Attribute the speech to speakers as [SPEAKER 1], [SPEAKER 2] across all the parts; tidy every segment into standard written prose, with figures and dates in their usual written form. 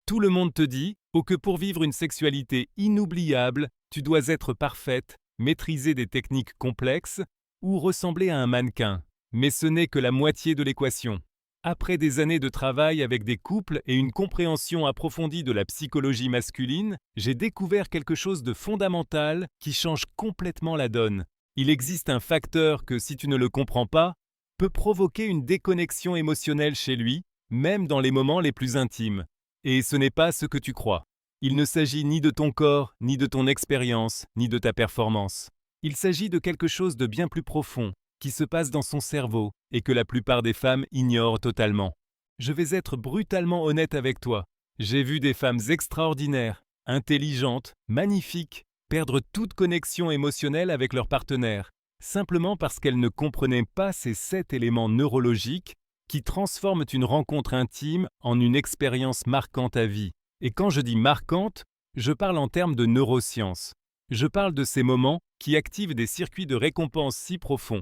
[SPEAKER 1] Tout le monde te dit que pour vivre une sexualité inoubliable, tu dois être parfaite, maîtriser des techniques complexes ou ressembler à un mannequin. Mais ce n'est que la moitié de l'équation. Après des années de travail avec des couples et une compréhension approfondie de la psychologie masculine, j'ai découvert quelque chose de fondamental qui change complètement la donne. Il existe un facteur que, si tu ne le comprends pas, peut provoquer une déconnexion émotionnelle chez lui, même dans les moments les plus intimes. Et ce n'est pas ce que tu crois. Il ne s'agit ni de ton corps, ni de ton expérience, ni de ta performance. Il s'agit de quelque chose de bien plus profond, qui se passe dans son cerveau et que la plupart des femmes ignorent totalement. Je vais être brutalement honnête avec toi. J'ai vu des femmes extraordinaires, intelligentes, magnifiques, perdre toute connexion émotionnelle avec leur partenaire, simplement parce qu'elles ne comprenaient pas ces 7 éléments neurologiques qui transforment une rencontre intime en une expérience marquante à vie. Et quand je dis marquante, je parle en termes de neurosciences. Je parle de ces moments qui activent des circuits de récompense si profonds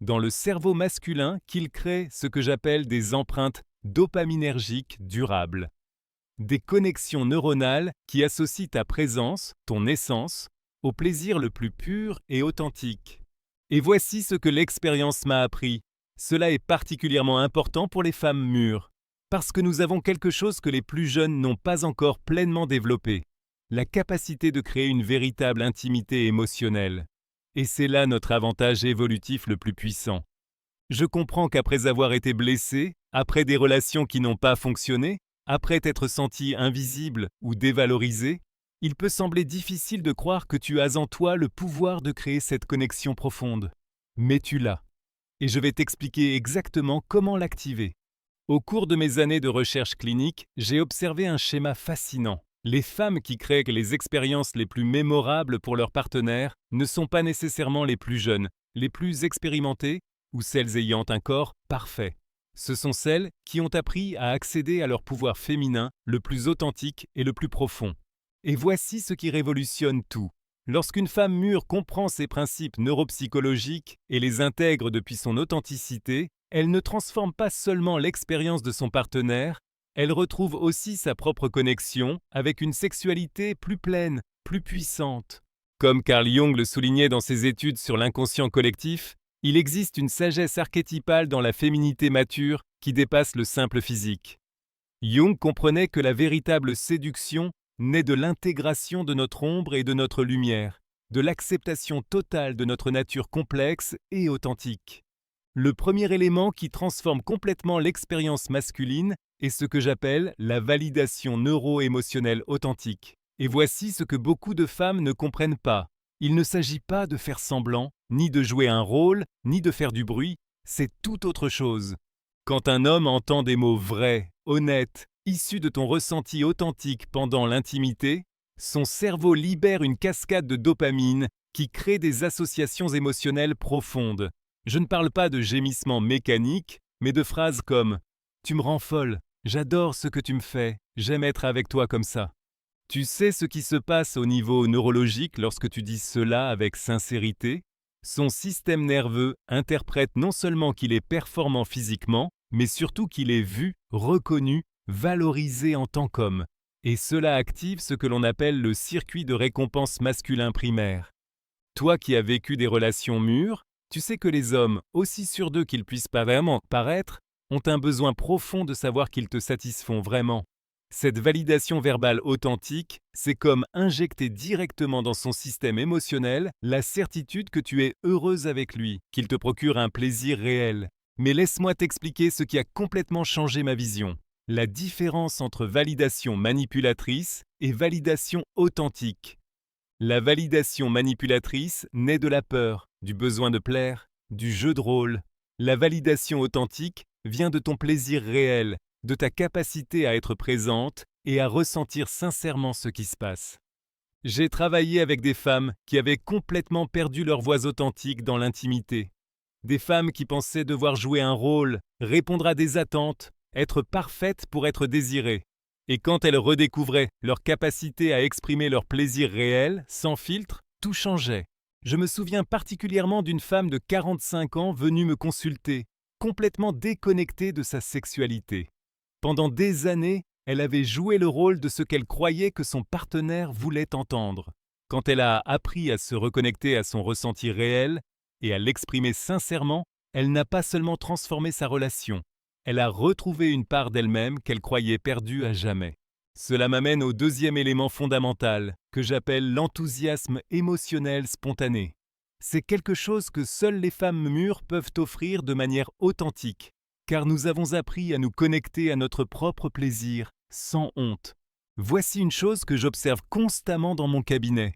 [SPEAKER 1] dans le cerveau masculin qu'ils créent ce que j'appelle des empreintes dopaminergiques durables. Des connexions neuronales qui associent ta présence, ton essence, au plaisir le plus pur et authentique. Et voici ce que l'expérience m'a appris. Cela est particulièrement important pour les femmes mûres, parce que nous avons quelque chose que les plus jeunes n'ont pas encore pleinement développé, la capacité de créer une véritable intimité émotionnelle. Et c'est là notre avantage évolutif le plus puissant. Je comprends qu'après avoir été blessé, après des relations qui n'ont pas fonctionné, après t'être senti invisible ou dévalorisé, il peut sembler difficile de croire que tu as en toi le pouvoir de créer cette connexion profonde. Mais tu l'as. Et je vais t'expliquer exactement comment l'activer. Au cours de mes années de recherche clinique, j'ai observé un schéma fascinant. Les femmes qui créent les expériences les plus mémorables pour leurs partenaires ne sont pas nécessairement les plus jeunes, les plus expérimentées ou celles ayant un corps parfait. Ce sont celles qui ont appris à accéder à leur pouvoir féminin le plus authentique et le plus profond. Et voici ce qui révolutionne tout. Lorsqu'une femme mûre comprend ces principes neuropsychologiques et les intègre depuis son authenticité, elle ne transforme pas seulement l'expérience de son partenaire, elle retrouve aussi sa propre connexion avec une sexualité plus pleine, plus puissante. Comme Carl Jung le soulignait dans ses études sur l'inconscient collectif, il existe une sagesse archétypale dans la féminité mature qui dépasse le simple physique. Jung comprenait que la véritable séduction naît de l'intégration de notre ombre et de notre lumière, de l'acceptation totale de notre nature complexe et authentique. Le premier élément qui transforme complètement l'expérience masculine est ce que j'appelle la validation neuro-émotionnelle authentique. Et voici ce que beaucoup de femmes ne comprennent pas. Il ne s'agit pas de faire semblant, ni de jouer un rôle, ni de faire du bruit, c'est tout autre chose. Quand un homme entend des mots vrais, honnêtes, issus de ton ressenti authentique pendant l'intimité, son cerveau libère une cascade de dopamine qui crée des associations émotionnelles profondes. Je ne parle pas de gémissements mécaniques, mais de phrases comme « Tu me rends folle, j'adore ce que tu me fais, j'aime être avec toi comme ça ». Tu sais ce qui se passe au niveau neurologique lorsque tu dis cela avec sincérité? Son système nerveux interprète non seulement qu'il est performant physiquement, mais surtout qu'il est vu, reconnu, valorisé en tant qu'homme. Et cela active ce que l'on appelle le circuit de récompense masculin primaire. Toi qui as vécu des relations mûres, tu sais que les hommes, aussi sûrs d'eux qu'ils puissent pas vraiment paraître, ont un besoin profond de savoir qu'ils te satisfont vraiment. Cette validation verbale authentique, c'est comme injecter directement dans son système émotionnel la certitude que tu es heureuse avec lui, qu'il te procure un plaisir réel. Mais laisse-moi t'expliquer ce qui a complètement changé ma vision. La différence entre validation manipulatrice et validation authentique. La validation manipulatrice naît de la peur, du besoin de plaire, du jeu de rôle. La validation authentique vient de ton plaisir réel, de ta capacité à être présente et à ressentir sincèrement ce qui se passe. J'ai travaillé avec des femmes qui avaient complètement perdu leur voix authentique dans l'intimité. Des femmes qui pensaient devoir jouer un rôle, répondre à des attentes, être parfaites pour être désirées. Et quand elles redécouvraient leur capacité à exprimer leur plaisir réel, sans filtre, tout changeait. Je me souviens particulièrement d'une femme de 45 ans venue me consulter, complètement déconnectée de sa sexualité. Pendant des années, elle avait joué le rôle de ce qu'elle croyait que son partenaire voulait entendre. Quand elle a appris à se reconnecter à son ressenti réel et à l'exprimer sincèrement, elle n'a pas seulement transformé sa relation, elle a retrouvé une part d'elle-même qu'elle croyait perdue à jamais. Cela m'amène au deuxième élément fondamental, que j'appelle l'enthousiasme émotionnel spontané. C'est quelque chose que seules les femmes mûres peuvent offrir de manière authentique, car nous avons appris à nous connecter à notre propre plaisir, sans honte. Voici une chose que j'observe constamment dans mon cabinet.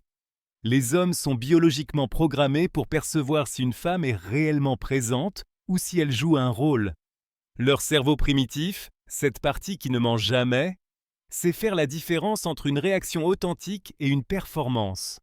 [SPEAKER 1] Les hommes sont biologiquement programmés pour percevoir si une femme est réellement présente ou si elle joue un rôle. Leur cerveau primitif, cette partie qui ne ment jamais, sait faire la différence entre une réaction authentique et une performance.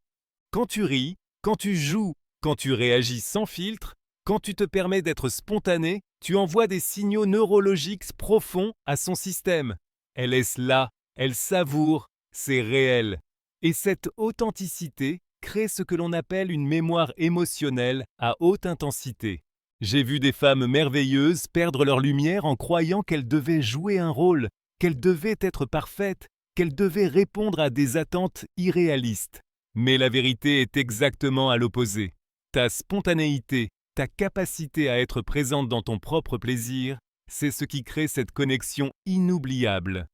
[SPEAKER 1] Quand tu ris, quand tu joues, quand tu réagis sans filtre, quand tu te permets d'être spontané, tu envoies des signaux neurologiques profonds à son système. Elle est là, elle savoure, c'est réel. Et cette authenticité crée ce que l'on appelle une mémoire émotionnelle à haute intensité. J'ai vu des femmes merveilleuses perdre leur lumière en croyant qu'elles devaient jouer un rôle, qu'elles devaient être parfaites, qu'elles devaient répondre à des attentes irréalistes. Mais la vérité est exactement à l'opposé. Ta spontanéité, ta capacité à être présente dans ton propre plaisir, c'est ce qui crée cette connexion inoubliable.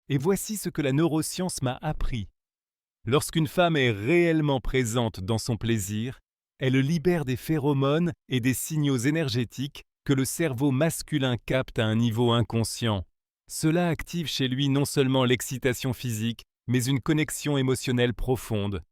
[SPEAKER 1] Et voici ce que la neuroscience m'a appris. Lorsqu'une femme est réellement présente dans son plaisir, elle libère des phéromones et des signaux énergétiques que le cerveau masculin capte à un niveau inconscient. Cela active chez lui non seulement l'excitation physique, mais une connexion émotionnelle profonde.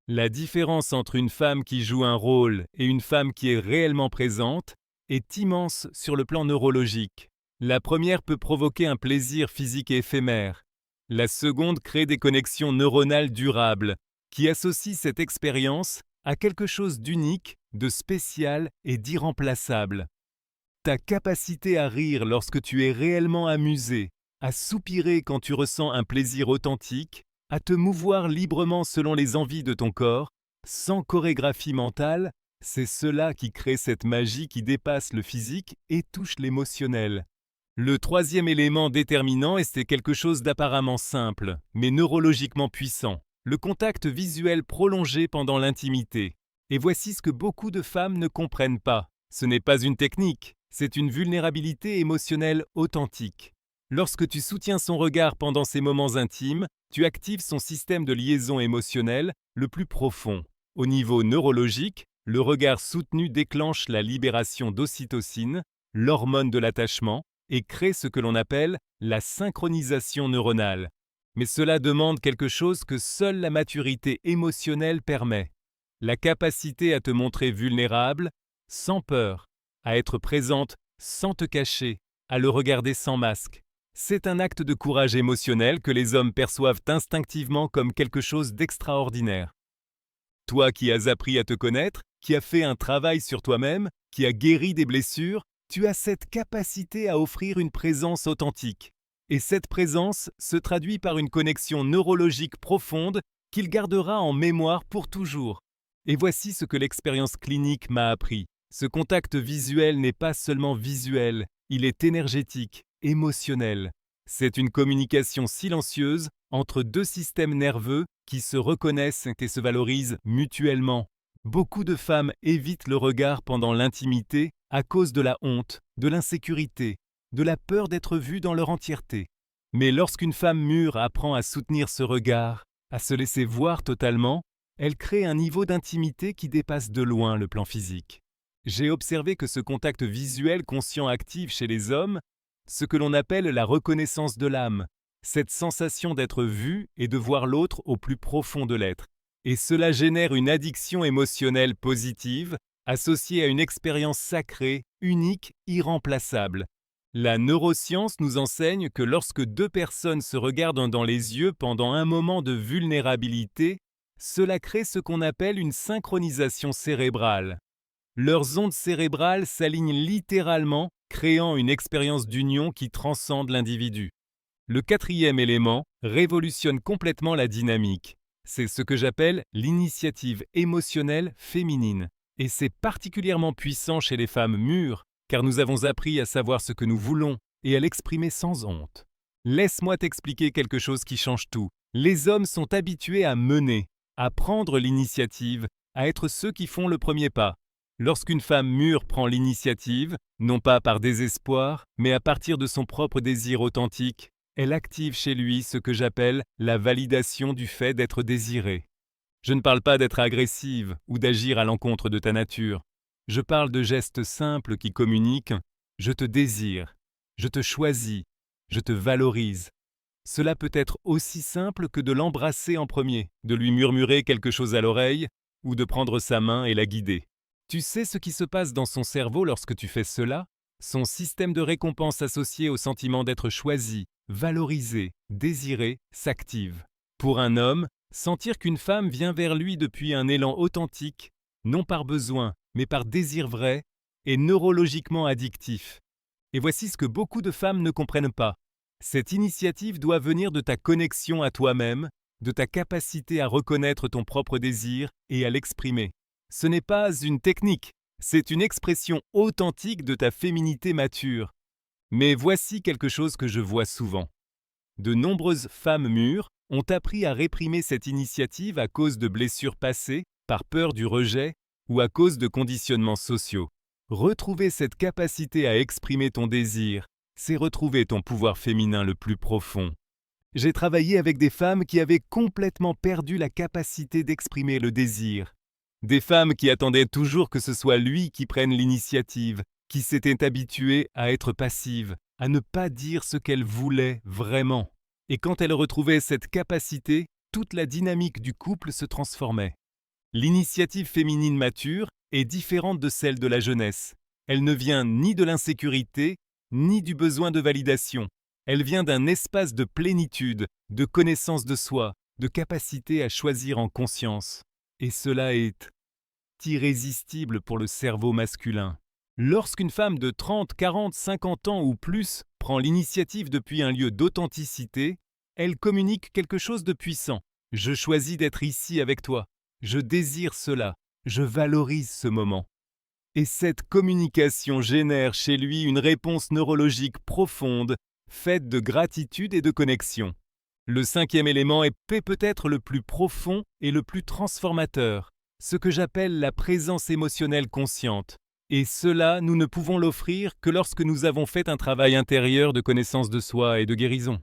[SPEAKER 1] La différence entre une femme qui joue un rôle et une femme qui est réellement présente est immense sur le plan neurologique. La première peut provoquer un plaisir physique éphémère. La seconde crée des connexions neuronales durables qui associent cette expérience à quelque chose d'unique, de spécial et d'irremplaçable. Ta capacité à rire lorsque tu es réellement amusé, à soupirer quand tu ressens un plaisir authentique, à te mouvoir librement selon les envies de ton corps, sans chorégraphie mentale, c'est cela qui crée cette magie qui dépasse le physique et touche l'émotionnel. Le troisième élément déterminant est quelque chose d'apparemment simple, mais neurologiquement puissant, le contact visuel prolongé pendant l'intimité. Et voici ce que beaucoup de femmes ne comprennent pas. Ce n'est pas une technique, c'est une vulnérabilité émotionnelle authentique. Lorsque tu soutiens son regard pendant ces moments intimes, tu actives son système de liaison émotionnelle le plus profond. Au niveau neurologique, le regard soutenu déclenche la libération d'ocytocine, l'hormone de l'attachement, et crée ce que l'on appelle la synchronisation neuronale. Mais cela demande quelque chose que seule la maturité émotionnelle permet. La capacité à te montrer vulnérable, sans peur, à être présente sans te cacher, à le regarder sans masque. C'est un acte de courage émotionnel que les hommes perçoivent instinctivement comme quelque chose d'extraordinaire. Toi qui as appris à te connaître, qui as fait un travail sur toi-même, qui as guéri des blessures, tu as cette capacité à offrir une présence authentique. Et cette présence se traduit par une connexion neurologique profonde qu'il gardera en mémoire pour toujours. Et voici ce que l'expérience clinique m'a appris. Ce contact visuel n'est pas seulement visuel, il est énergétique, émotionnel. C'est une communication silencieuse entre deux systèmes nerveux qui se reconnaissent et se valorisent mutuellement. Beaucoup de femmes évitent le regard pendant l'intimité à cause de la honte, de l'insécurité, de la peur d'être vue dans leur entièreté. Mais lorsqu'une femme mûre apprend à soutenir ce regard, à se laisser voir totalement, elle crée un niveau d'intimité qui dépasse de loin le plan physique. J'ai observé que ce contact visuel conscient active chez les hommes ce que l'on appelle la reconnaissance de l'âme, cette sensation d'être vu et de voir l'autre au plus profond de l'être. Et cela génère une addiction émotionnelle positive, associée à une expérience sacrée, unique, irremplaçable. La neuroscience nous enseigne que lorsque deux personnes se regardent dans les yeux pendant un moment de vulnérabilité, cela crée ce qu'on appelle une synchronisation cérébrale. Leurs ondes cérébrales s'alignent littéralement, créant une expérience d'union qui transcende l'individu. Le quatrième élément révolutionne complètement la dynamique. C'est ce que j'appelle l'initiative émotionnelle féminine. Et c'est particulièrement puissant chez les femmes mûres, car nous avons appris à savoir ce que nous voulons et à l'exprimer sans honte. Laisse-moi t'expliquer quelque chose qui change tout. Les hommes sont habitués à mener, à prendre l'initiative, à être ceux qui font le premier pas. Lorsqu'une femme mûre prend l'initiative, non pas par désespoir, mais à partir de son propre désir authentique, elle active chez lui ce que j'appelle la validation du fait d'être désirée. Je ne parle pas d'être agressive ou d'agir à l'encontre de ta nature. Je parle de gestes simples qui communiquent « je te désire »,« je te choisis »,« je te valorise ». Cela peut être aussi simple que de l'embrasser en premier, de lui murmurer quelque chose à l'oreille ou de prendre sa main et la guider. Tu sais ce qui se passe dans son cerveau lorsque tu fais cela? Son système de récompense associé au sentiment d'être choisi, valorisé, désiré s'active. Pour un homme, sentir qu'une femme vient vers lui depuis un élan authentique, non par besoin, mais par désir vrai, est neurologiquement addictif. Et voici ce que beaucoup de femmes ne comprennent pas. Cette initiative doit venir de ta connexion à toi-même, de ta capacité à reconnaître ton propre désir et à l'exprimer. Ce n'est pas une technique, c'est une expression authentique de ta féminité mature. Mais voici quelque chose que je vois souvent. De nombreuses femmes mûres ont appris à réprimer cette initiative à cause de blessures passées, par peur du rejet ou à cause de conditionnements sociaux. Retrouver cette capacité à exprimer ton désir, c'est retrouver ton pouvoir féminin le plus profond. J'ai travaillé avec des femmes qui avaient complètement perdu la capacité d'exprimer le désir. Des femmes qui attendaient toujours que ce soit lui qui prenne l'initiative, qui s'étaient habituées à être passives, à ne pas dire ce qu'elles voulaient vraiment. Et quand elles retrouvaient cette capacité, toute la dynamique du couple se transformait. L'initiative féminine mature est différente de celle de la jeunesse. Elle ne vient ni de l'insécurité, ni du besoin de validation. Elle vient d'un espace de plénitude, de connaissance de soi, de capacité à choisir en conscience. Et cela est irrésistible pour le cerveau masculin. Lorsqu'une femme de 30, 40, 50 ans ou plus prend l'initiative depuis un lieu d'authenticité, elle communique quelque chose de puissant. Je choisis d'être ici avec toi. Je désire cela. Je valorise ce moment. Et cette communication génère chez lui une réponse neurologique profonde, faite de gratitude et de connexion. Le cinquième élément est peut-être le plus profond et le plus transformateur, ce que j'appelle la présence émotionnelle consciente. Et cela, nous ne pouvons l'offrir que lorsque nous avons fait un travail intérieur de connaissance de soi et de guérison.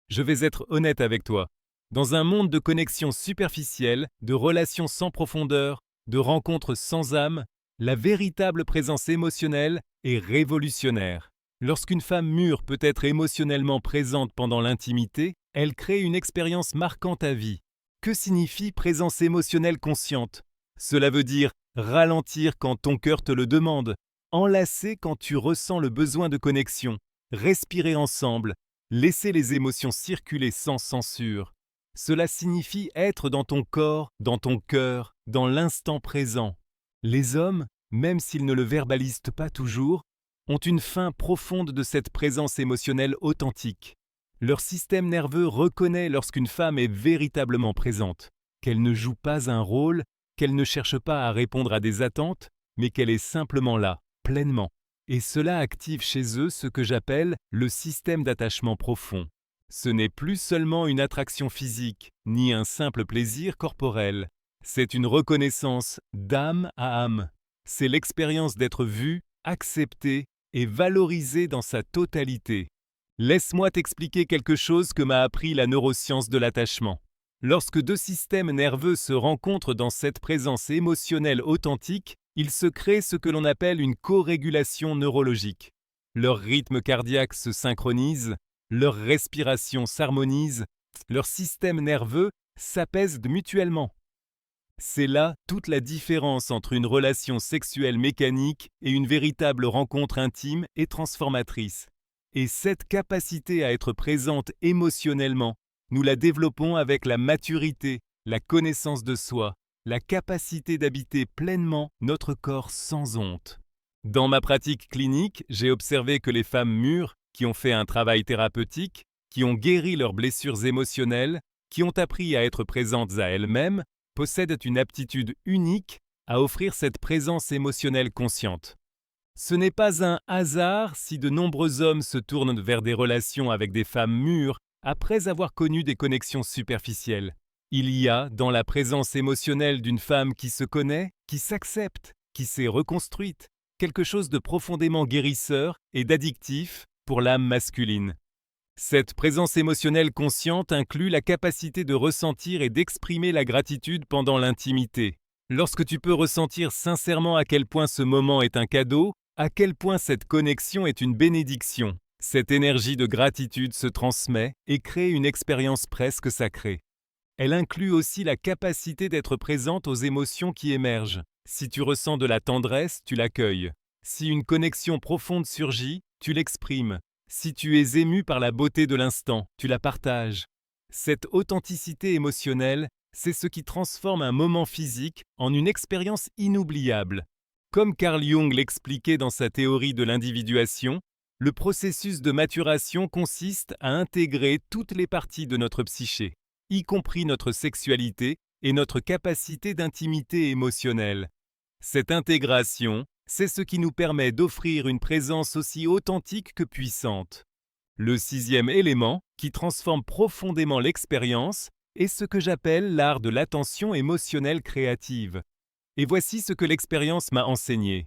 [SPEAKER 1] Je vais être honnête avec toi. Dans un monde de connexions superficielles, de relations sans profondeur, de rencontres sans âme, la véritable présence émotionnelle est révolutionnaire. Lorsqu'une femme mûre peut être émotionnellement présente pendant l'intimité, elle crée une expérience marquante à vie. Que signifie présence émotionnelle consciente? Cela veut dire ralentir quand ton cœur te le demande, enlacer quand tu ressens le besoin de connexion, respirer ensemble, laisser les émotions circuler sans censure. Cela signifie être dans ton corps, dans ton cœur, dans l'instant présent. Les hommes, même s'ils ne le verbalisent pas toujours, ont une faim profonde de cette présence émotionnelle authentique. Leur système nerveux reconnaît lorsqu'une femme est véritablement présente, qu'elle ne joue pas un rôle, qu'elle ne cherche pas à répondre à des attentes, mais qu'elle est simplement là, pleinement. Et cela active chez eux ce que j'appelle le système d'attachement profond. Ce n'est plus seulement une attraction physique, ni un simple plaisir corporel. C'est une reconnaissance d'âme à âme. C'est l'expérience d'être vu, accepté et valorisé dans sa totalité. Laisse-moi t'expliquer quelque chose que m'a appris la neuroscience de l'attachement. Lorsque deux systèmes nerveux se rencontrent dans cette présence émotionnelle authentique, il se crée ce que l'on appelle une corégulation neurologique. Leur rythme cardiaque se synchronise, leur respiration s'harmonise, leur système nerveux s'apaise mutuellement. C'est là toute la différence entre une relation sexuelle mécanique et une véritable rencontre intime et transformatrice. Et cette capacité à être présente émotionnellement, nous la développons avec la maturité, la connaissance de soi, la capacité d'habiter pleinement notre corps sans honte. Dans ma pratique clinique, j'ai observé que les femmes mûres, qui ont fait un travail thérapeutique, qui ont guéri leurs blessures émotionnelles, qui ont appris à être présentes à elles-mêmes, possèdent une aptitude unique à offrir cette présence émotionnelle consciente. Ce n'est pas un hasard si de nombreux hommes se tournent vers des relations avec des femmes mûres après avoir connu des connexions superficielles. Il y a, dans la présence émotionnelle d'une femme qui se connaît, qui s'accepte, qui s'est reconstruite, quelque chose de profondément guérisseur et d'addictif pour l'âme masculine. Cette présence émotionnelle consciente inclut la capacité de ressentir et d'exprimer la gratitude pendant l'intimité. Lorsque tu peux ressentir sincèrement à quel point ce moment est un cadeau, à quel point cette connexion est une bénédiction, cette énergie de gratitude se transmet et crée une expérience presque sacrée. Elle inclut aussi la capacité d'être présente aux émotions qui émergent. Si tu ressens de la tendresse, tu l'accueilles. Si une connexion profonde surgit, tu l'exprimes. Si tu es ému par la beauté de l'instant, tu la partages. Cette authenticité émotionnelle, c'est ce qui transforme un moment physique en une expérience inoubliable. Comme Carl Jung l'expliquait dans sa théorie de l'individuation, le processus de maturation consiste à intégrer toutes les parties de notre psyché, y compris notre sexualité et notre capacité d'intimité émotionnelle. Cette intégration, c'est ce qui nous permet d'offrir une présence aussi authentique que puissante. Le sixième élément, qui transforme profondément l'expérience, est ce que j'appelle l'art de l'attention émotionnelle créative. Et voici ce que l'expérience m'a enseigné.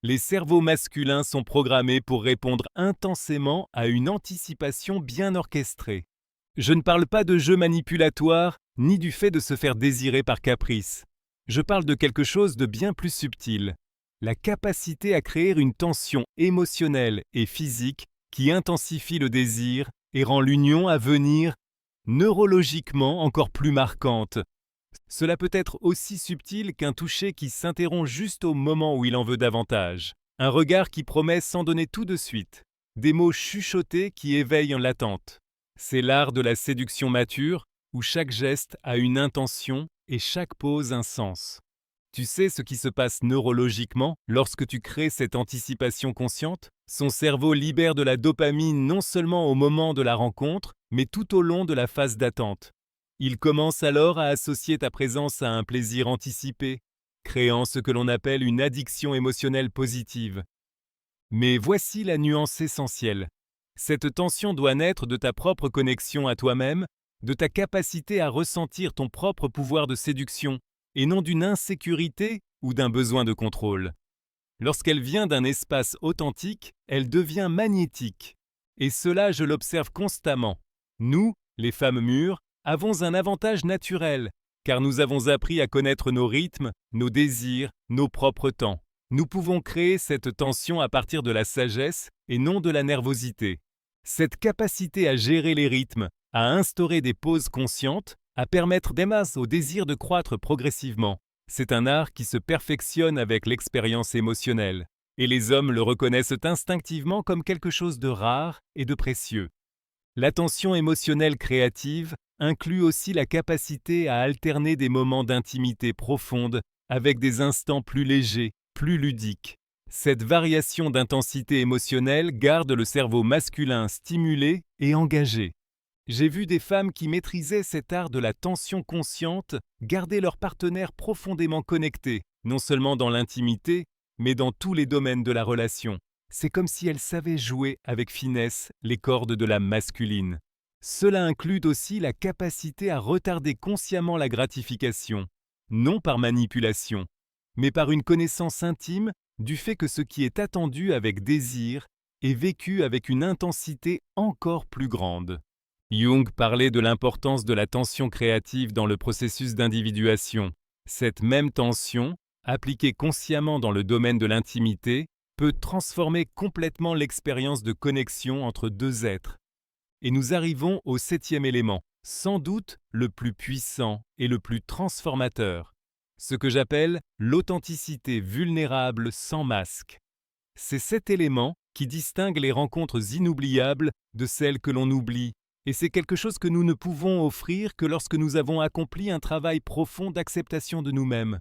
[SPEAKER 1] Les cerveaux masculins sont programmés pour répondre intensément à une anticipation bien orchestrée. Je ne parle pas de jeu manipulatoire, ni du fait de se faire désirer par caprice. Je parle de quelque chose de bien plus subtil. La capacité à créer une tension émotionnelle et physique qui intensifie le désir et rend l'union à venir neurologiquement encore plus marquante. Cela peut être aussi subtil qu'un toucher qui s'interrompt juste au moment où il en veut davantage, un regard qui promet sans donner tout de suite, des mots chuchotés qui éveillent l'attente. C'est l'art de la séduction mature où chaque geste a une intention et chaque pose un sens. Tu sais ce qui se passe neurologiquement lorsque tu crées cette anticipation consciente? Son cerveau libère de la dopamine non seulement au moment de la rencontre, mais tout au long de la phase d'attente. Il commence alors à associer ta présence à un plaisir anticipé, créant ce que l'on appelle une addiction émotionnelle positive. Mais voici la nuance essentielle. Cette tension doit naître de ta propre connexion à toi-même, de ta capacité à ressentir ton propre pouvoir de séduction, et non d'une insécurité ou d'un besoin de contrôle. Lorsqu'elle vient d'un espace authentique, elle devient magnétique. Et cela, je l'observe constamment. Nous, les femmes mûres, avons un avantage naturel, car nous avons appris à connaître nos rythmes, nos désirs, nos propres temps. Nous pouvons créer cette tension à partir de la sagesse et non de la nervosité. Cette capacité à gérer les rythmes, à instaurer des pauses conscientes, à permettre au désir de croître progressivement. C'est un art qui se perfectionne avec l'expérience émotionnelle, et les hommes le reconnaissent instinctivement comme quelque chose de rare et de précieux. L'attention émotionnelle créative inclut aussi la capacité à alterner des moments d'intimité profonde avec des instants plus légers, plus ludiques. Cette variation d'intensité émotionnelle garde le cerveau masculin stimulé et engagé. J'ai vu des femmes qui maîtrisaient cet art de la tension consciente garder leur partenaire profondément connecté, non seulement dans l'intimité, mais dans tous les domaines de la relation. C'est comme si elles savaient jouer avec finesse les cordes de l'âme masculine. Cela inclut aussi la capacité à retarder consciemment la gratification, non par manipulation, mais par une connaissance intime du fait que ce qui est attendu avec désir est vécu avec une intensité encore plus grande. Jung parlait de l'importance de la tension créative dans le processus d'individuation. Cette même tension, appliquée consciemment dans le domaine de l'intimité, peut transformer complètement l'expérience de connexion entre deux êtres. Et nous arrivons au septième élément, sans doute le plus puissant et le plus transformateur, ce que j'appelle l'authenticité vulnérable sans masque. C'est cet élément qui distingue les rencontres inoubliables de celles que l'on oublie, et c'est quelque chose que nous ne pouvons offrir que lorsque nous avons accompli un travail profond d'acceptation de nous-mêmes.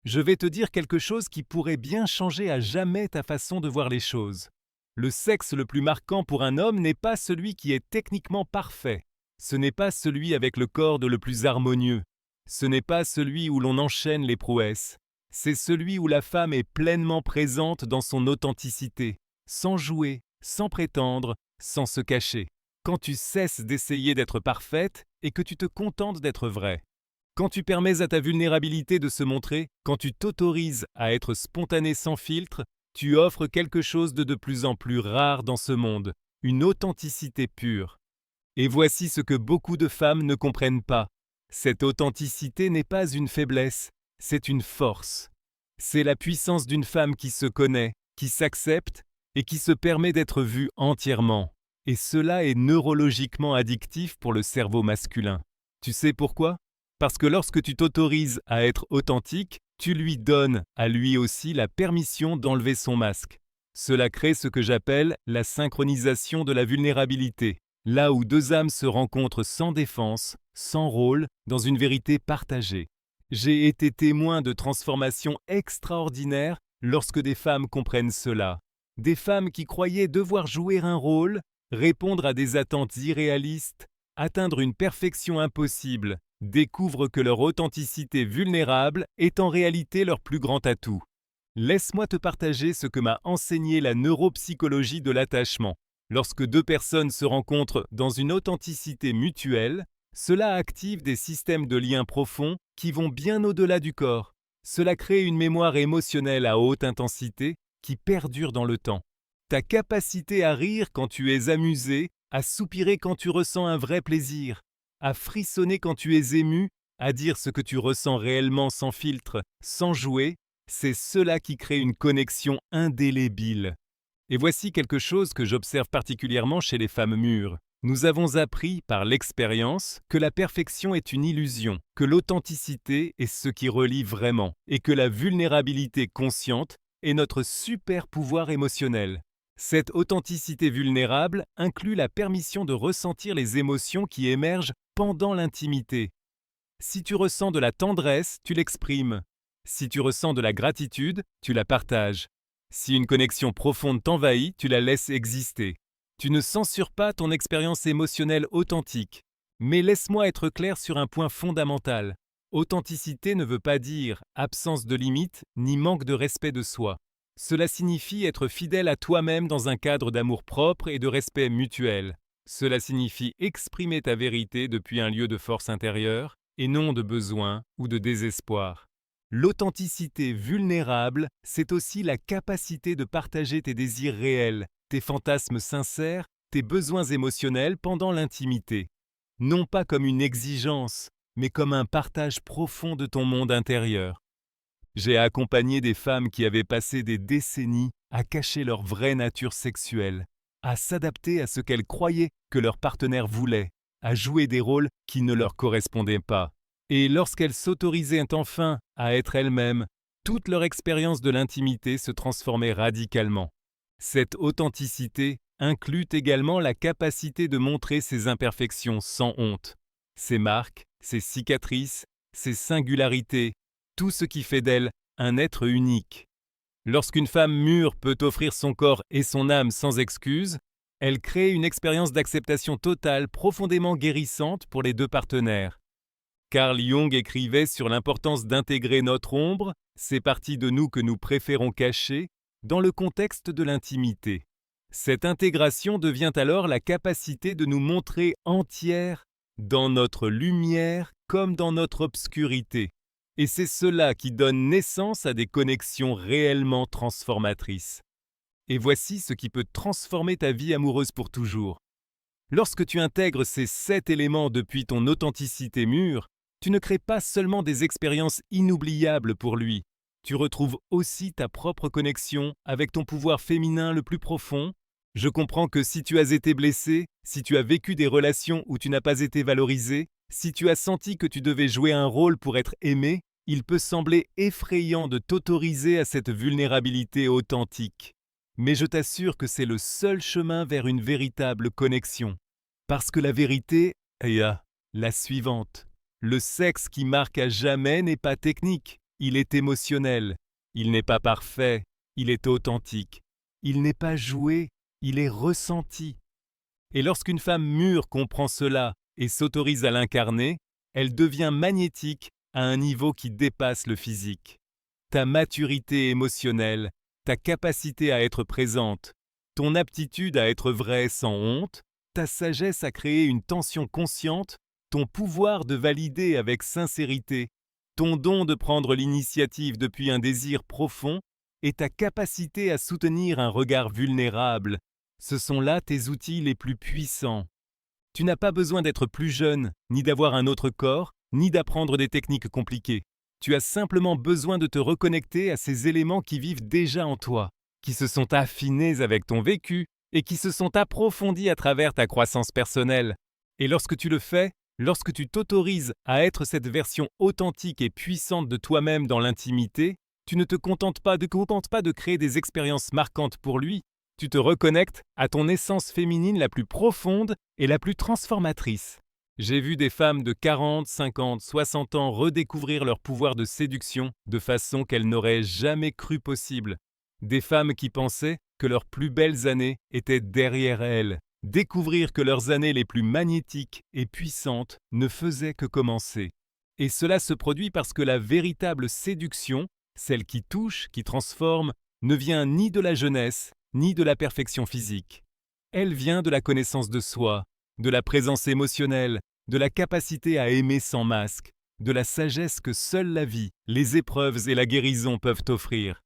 [SPEAKER 1] Je vais te dire quelque chose qui pourrait bien changer à jamais ta façon de voir les choses. Le sexe le plus marquant pour un homme n'est pas celui qui est techniquement parfait. Ce n'est pas celui avec le corps le plus harmonieux. Ce n'est pas celui où l'on enchaîne les prouesses. C'est celui où la femme est pleinement présente dans son authenticité, sans jouer, sans prétendre, sans se cacher. Quand tu cesses d'essayer d'être parfaite et que tu te contentes d'être vraie. Quand tu permets à ta vulnérabilité de se montrer, quand tu t'autorises à être spontané sans filtre, tu offres quelque chose de plus en plus rare dans ce monde, une authenticité pure. Et voici ce que beaucoup de femmes ne comprennent pas. Cette authenticité n'est pas une faiblesse, c'est une force. C'est la puissance d'une femme qui se connaît, qui s'accepte et qui se permet d'être vue entièrement. Et cela est neurologiquement addictif pour le cerveau masculin. Tu sais pourquoi ? Parce que lorsque tu t'autorises à être authentique, tu lui donnes à lui aussi la permission d'enlever son masque. Cela crée ce que j'appelle la synchronisation de la vulnérabilité, là où deux âmes se rencontrent sans défense, sans rôle, dans une vérité partagée. J'ai été témoin de transformations extraordinaires lorsque des femmes comprennent cela. Des femmes qui croyaient devoir jouer un rôle, répondre à des attentes irréalistes, atteindre une perfection impossible, découvrent que leur authenticité vulnérable est en réalité leur plus grand atout. Laisse-moi te partager ce que m'a enseigné la neuropsychologie de l'attachement. Lorsque deux personnes se rencontrent dans une authenticité mutuelle, cela active des systèmes de liens profonds qui vont bien au-delà du corps. Cela crée une mémoire émotionnelle à haute intensité qui perdure dans le temps. Ta capacité à rire quand tu es amusé, à soupirer quand tu ressens un vrai plaisir, à frissonner quand tu es ému, à dire ce que tu ressens réellement sans filtre, sans jouer, c'est cela qui crée une connexion indélébile. Et voici quelque chose que j'observe particulièrement chez les femmes mûres. Nous avons appris par l'expérience que la perfection est une illusion, que l'authenticité est ce qui relie vraiment, et que la vulnérabilité consciente est notre super pouvoir émotionnel. Cette authenticité vulnérable inclut la permission de ressentir les émotions qui émergent pendant l'intimité. Si tu ressens de la tendresse, tu l'exprimes. Si tu ressens de la gratitude, tu la partages. Si une connexion profonde t'envahit, tu la laisses exister. Tu ne censures pas ton expérience émotionnelle authentique. Mais laisse-moi être clair sur un point fondamental. Authenticité ne veut pas dire absence de limite ni manque de respect de soi. Cela signifie être fidèle à toi-même dans un cadre d'amour-propre et de respect mutuel. Cela signifie exprimer ta vérité depuis un lieu de force intérieure et non de besoin ou de désespoir. L'authenticité vulnérable, c'est aussi la capacité de partager tes désirs réels, tes fantasmes sincères, tes besoins émotionnels pendant l'intimité. Non pas comme une exigence, mais comme un partage profond de ton monde intérieur. J'ai accompagné des femmes qui avaient passé des décennies à cacher leur vraie nature sexuelle, à s'adapter à ce qu'elles croyaient que leur partenaire voulait, à jouer des rôles qui ne leur correspondaient pas. Et lorsqu'elles s'autorisaient enfin à être elles-mêmes, toute leur expérience de l'intimité se transformait radicalement. Cette authenticité inclut également la capacité de montrer ses imperfections sans honte, ses marques, ses cicatrices, ses singularités, tout ce qui fait d'elle un être unique. Lorsqu'une femme mûre peut offrir son corps et son âme sans excuse, elle crée une expérience d'acceptation totale profondément guérissante pour les deux partenaires. Carl Jung écrivait sur l'importance d'intégrer notre ombre, ces parties de nous que nous préférons cacher, dans le contexte de l'intimité. Cette intégration devient alors la capacité de nous montrer entières dans notre lumière comme dans notre obscurité. Et c'est cela qui donne naissance à des connexions réellement transformatrices. Et voici ce qui peut transformer ta vie amoureuse pour toujours. Lorsque tu intègres ces 7 éléments depuis ton authenticité mûre, tu ne crées pas seulement des expériences inoubliables pour lui, tu retrouves aussi ta propre connexion avec ton pouvoir féminin le plus profond. Je comprends que si tu as été blessé, si tu as vécu des relations où tu n'as pas été valorisé, si tu as senti que tu devais jouer un rôle pour être aimé, il peut sembler effrayant de t'autoriser à cette vulnérabilité authentique. Mais je t'assure que c'est le seul chemin vers une véritable connexion. Parce que la vérité est la suivante. Le sexe qui marque à jamais n'est pas technique, il est émotionnel. Il n'est pas parfait, il est authentique. Il n'est pas joué, il est ressenti. Et lorsqu'une femme mûre comprend cela et s'autorise à l'incarner, elle devient magnétique à un niveau qui dépasse le physique. ta maturité émotionnelle, ta capacité à être présente, ton aptitude à être vraie sans honte, ta sagesse à créer une tension consciente, ton pouvoir de valider avec sincérité, ton don de prendre l'initiative depuis un désir profond et ta capacité à soutenir un regard vulnérable. Ce sont là tes outils les plus puissants. Tu n'as pas besoin d'être plus jeune, ni d'avoir un autre corps, ni d'apprendre des techniques compliquées. Tu as simplement besoin de te reconnecter à ces éléments qui vivent déjà en toi, qui se sont affinés avec ton vécu et qui se sont approfondis à travers ta croissance personnelle. Et lorsque tu le fais, lorsque tu t'autorises à être cette version authentique et puissante de toi-même dans l'intimité, tu ne te contentes pas de créer des expériences marquantes pour lui, tu te reconnectes à ton essence féminine la plus profonde et la plus transformatrice. J'ai vu des femmes de 40, 50, 60 ans redécouvrir leur pouvoir de séduction de façon qu'elles n'auraient jamais cru possible. Des femmes qui pensaient que leurs plus belles années étaient derrière elles. Découvrir que leurs années les plus magnétiques et puissantes ne faisaient que commencer. Et cela se produit parce que la véritable séduction, celle qui touche, qui transforme, ne vient ni de la jeunesse, ni de la perfection physique. Elle vient de la connaissance de soi, de la présence émotionnelle, de la capacité à aimer sans masque, de la sagesse que seule la vie, les épreuves et la guérison peuvent offrir.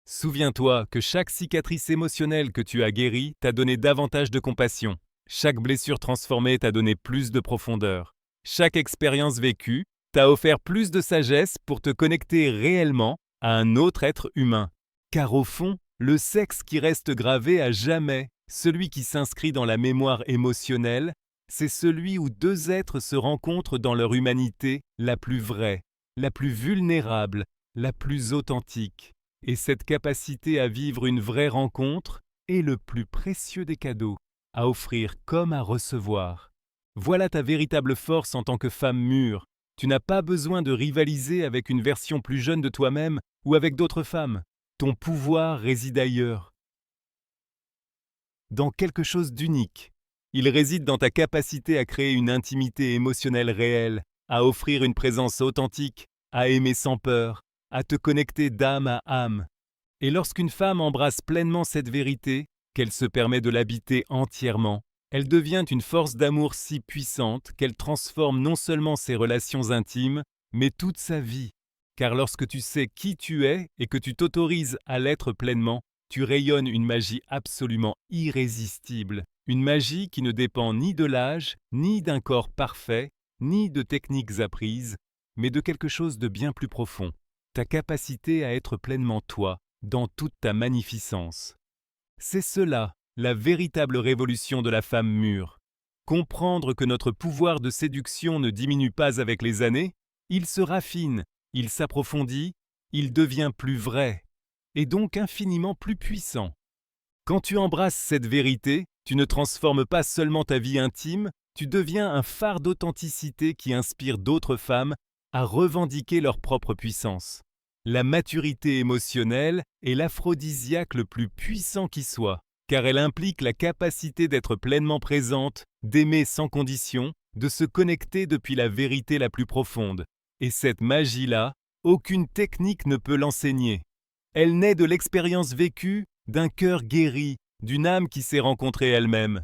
[SPEAKER 1] Souviens-toi que chaque cicatrice émotionnelle que tu as guérie t'a donné davantage de compassion. Chaque blessure transformée t'a donné plus de profondeur. Chaque expérience vécue t'a offert plus de sagesse pour te connecter réellement à un autre être humain. Car au fond, le sexe qui reste gravé à jamais, celui qui s'inscrit dans la mémoire émotionnelle, c'est celui où deux êtres se rencontrent dans leur humanité la plus vraie, la plus vulnérable, la plus authentique. Et cette capacité à vivre une vraie rencontre est le plus précieux des cadeaux, à offrir comme à recevoir. Voilà ta véritable force en tant que femme mûre. Tu n'as pas besoin de rivaliser avec une version plus jeune de toi-même ou avec d'autres femmes. Ton pouvoir réside ailleurs, dans quelque chose d'unique. Il réside dans ta capacité à créer une intimité émotionnelle réelle, à offrir une présence authentique, à aimer sans peur, à te connecter d'âme à âme. Et lorsqu'une femme embrasse pleinement cette vérité, qu'elle se permet de l'habiter entièrement, elle devient une force d'amour si puissante qu'elle transforme non seulement ses relations intimes, mais toute sa vie. Car lorsque tu sais qui tu es et que tu t'autorises à l'être pleinement, tu rayonnes une magie absolument irrésistible. Une magie qui ne dépend ni de l'âge, ni d'un corps parfait, ni de techniques apprises, mais de quelque chose de bien plus profond. Ta capacité à être pleinement toi, dans toute ta magnificence. C'est cela, la véritable révolution de la femme mûre. Comprendre que notre pouvoir de séduction ne diminue pas avec les années, il se raffine, il s'approfondit, il devient plus vrai, et donc infiniment plus puissant. Quand tu embrasses cette vérité, tu ne transformes pas seulement ta vie intime, tu deviens un phare d'authenticité qui inspire d'autres femmes à revendiquer leur propre puissance. La maturité émotionnelle est l'aphrodisiaque le plus puissant qui soit, car elle implique la capacité d'être pleinement présente, d'aimer sans condition, de se connecter depuis la vérité la plus profonde. Et cette magie-là, aucune technique ne peut l'enseigner. Elle naît de l'expérience vécue, d'un cœur guéri, d'une âme qui s'est rencontrée elle-même.